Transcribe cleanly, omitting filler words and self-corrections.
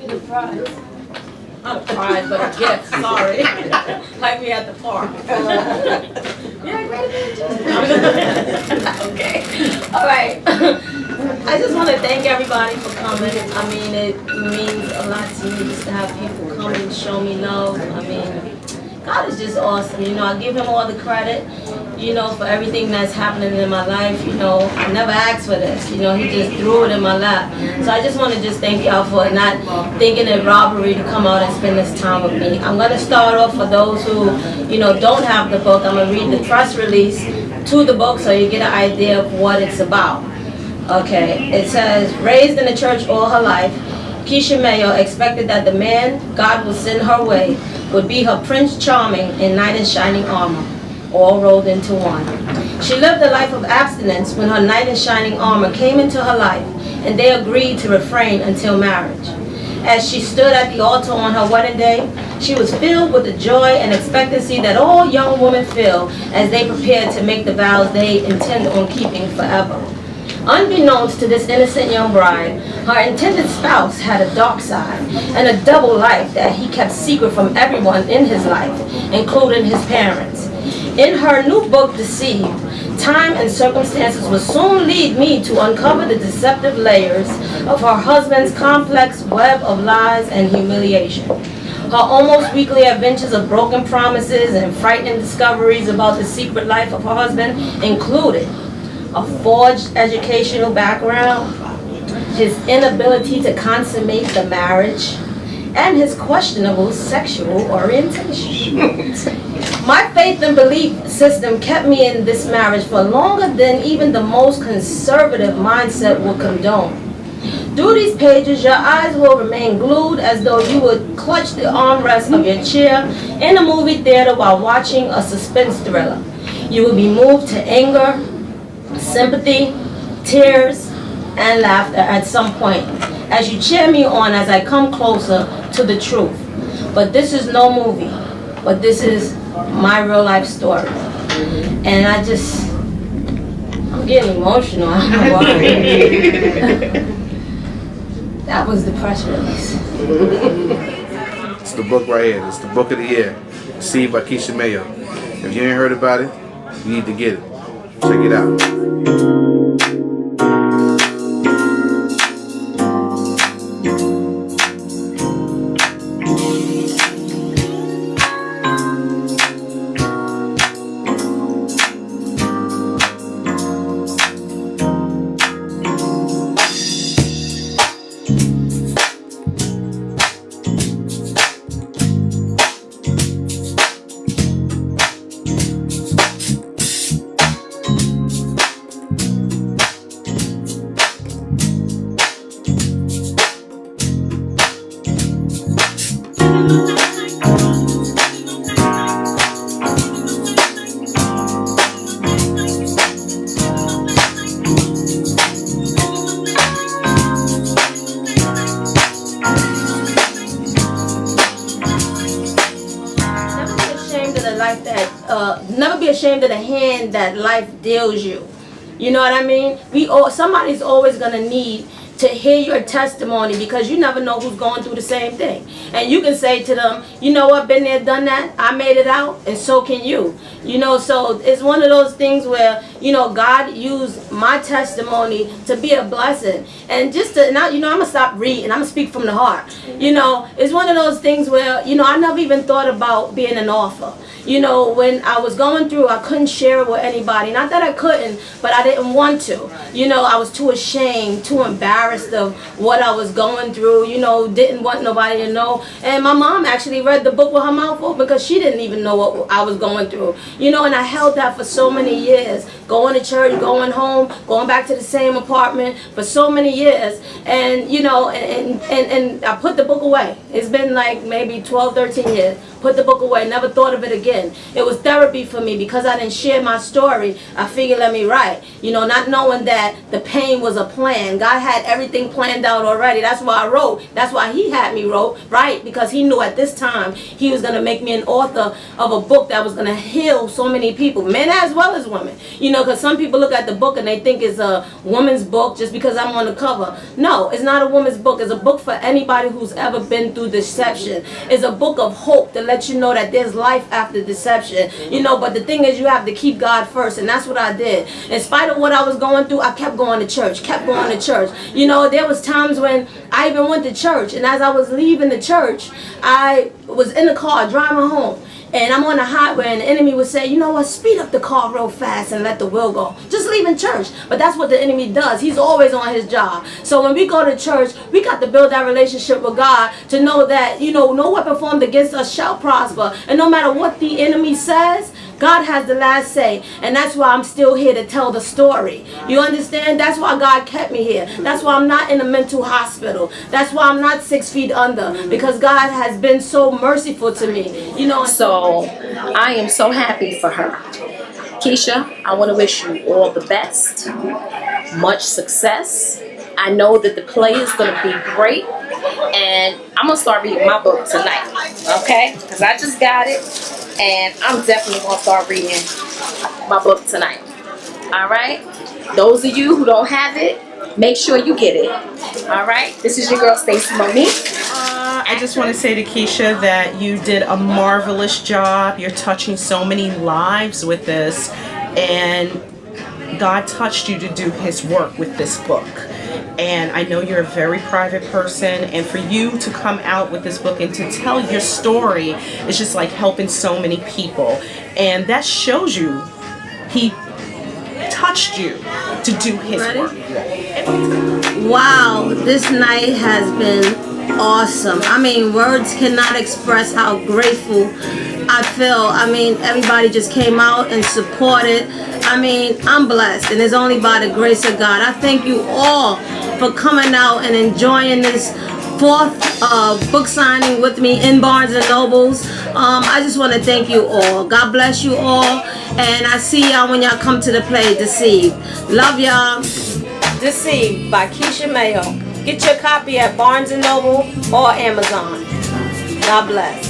The prize. Not a prize, but a gift, sorry. Like we at the park. Yeah, great. Okay. All right. I just want to thank everybody for coming. I mean, it means a lot to me just to have people come and show me love. I mean, God is just awesome. You know, I give him all the credit, you know, for everything that's happening in my life. You know, I never asked for this. You know, he just threw it in my lap. So I just want to just thank y'all for not thinking it robbery to come out and spend this time with me. I'm going to start off for those who, you know, don't have the book. I'm going to read the press release to the book so you get an idea of what it's about. Okay, it says, raised in the church all her life, Keisha Mayo expected that the man God would send her way would be her Prince Charming in knight in shining armor, all rolled into one. She lived a life of abstinence when her knight in shining armor came into her life, and they agreed to refrain until marriage. As she stood at the altar on her wedding day, she was filled with the joy and expectancy that all young women feel as they prepare to make the vows they intend on keeping forever. Unbeknownst to this innocent young bride, her intended spouse had a dark side and a double life that he kept secret from everyone in his life, including his parents. In her new book, Deceived, time and circumstances will soon lead me to uncover the deceptive layers of her husband's complex web of lies and humiliation. Her almost weekly adventures of broken promises and frightening discoveries about the secret life of her husband included a forged educational background, his inability to consummate the marriage, and his questionable sexual orientation. My faith and belief system kept me in this marriage for longer than even the most conservative mindset would condone. Through these pages, your eyes will remain glued as though you would clutch the armrest of your chair in a movie theater while watching a suspense thriller. You will be moved to anger, sympathy, tears, and laughter at some point as you cheer me on as I come closer to the truth. But this is no movie, but this is my real life story. And I'm getting emotional. I don't know why. That was the press release. It's the book right here. It's the book of the year. Deceived by Keisha Mayo. If you ain't heard about it, you need to get it. Check it out. Never be ashamed of the hand that life deals you. You know what I mean? Somebody's always gonna need to hear your testimony because you never know who's going through the same thing. And you can say to them, you know what, been there, done that, I made it out, and so can you. You know, so it's one of those things where, you know, God used my testimony to be a blessing. And just to, now, you know, I'm going to stop reading. I'm going to speak from the heart. You know, it's one of those things where, you know, I never even thought about being an author. You know, when I was going through, I couldn't share it with anybody. Not that I couldn't, but I didn't want to. You know, I was too ashamed, too embarrassed of what I was going through. You know, didn't want nobody to know. And my mom actually read the book with her mouth open because she didn't even know what I was going through. You know, and I held that for so many years. Going to church, going home, going back to the same apartment for so many years. And, you know, and I put the book away. It's been like maybe 12, 13 years. Put the book away, never thought of it again. It was therapy for me because I didn't share my story. I figured, let me write. You know, not knowing that the pain was a plan. God had everything planned out already. That's why I wrote. That's why he had me write, because he knew at this time he was going to make me an author of a book that was going to heal so many people, men as well as women. You know, know, because some people look at the book and they think it's a woman's book just because I'm on the cover. No, it's not a woman's book. It's a book for anybody who's ever been through deception. It's a book of hope to let you know that there's life after deception. You know, but the thing is, you have to keep God first, and that's what I did. In spite of what I was going through, I kept going to church, kept going to church. You know, there was times when I even went to church, and as I was leaving the church, I was in the car driving home, and I'm on the highway, and the enemy would say, you know what, speed up the car real fast and let the wheel go. Just leaving church. But that's what the enemy does. He's always on his job. So when we go to church, we got to build that relationship with God to know that, you know, no weapon formed against us shall prosper. And no matter what the enemy says, God has the last say. And that's why I'm still here to tell the story. You understand? That's why God kept me here. That's why I'm not in a mental hospital. That's why I'm not 6 feet under. Because God has been so merciful to me. You know, So I am so happy for her. Keisha, I want to wish you all the best, much success. I know that the play is going to be great, and I'm going to start reading my book tonight, okay? Because I just got it, and I'm definitely going to start reading my book tonight, all right? Those of you who don't have it, make sure you get it, all right? This is your girl, Stacey Monique. I just want to say to Keisha that you did a marvelous job. You're touching so many lives with this, and God touched you to do His work with this book. And I know you're a very private person, and for you to come out with this book and to tell your story is just like helping so many people. And that shows you He touched you to do His work. wow, this night has been awesome. I mean, words cannot express how grateful I feel. I mean, everybody just came out and supported. I mean, I'm blessed, and it's only by the grace of God. I thank you all for coming out and enjoying this fourth book signing with me in Barnes&Nobles. I just want to thank you all. God bless you all, and I see y'all when y'all come to the play, Deceived. Love y'all. Deceived by Keisha Mayo. Get your copy at Barnes&Noble or Amazon. God bless.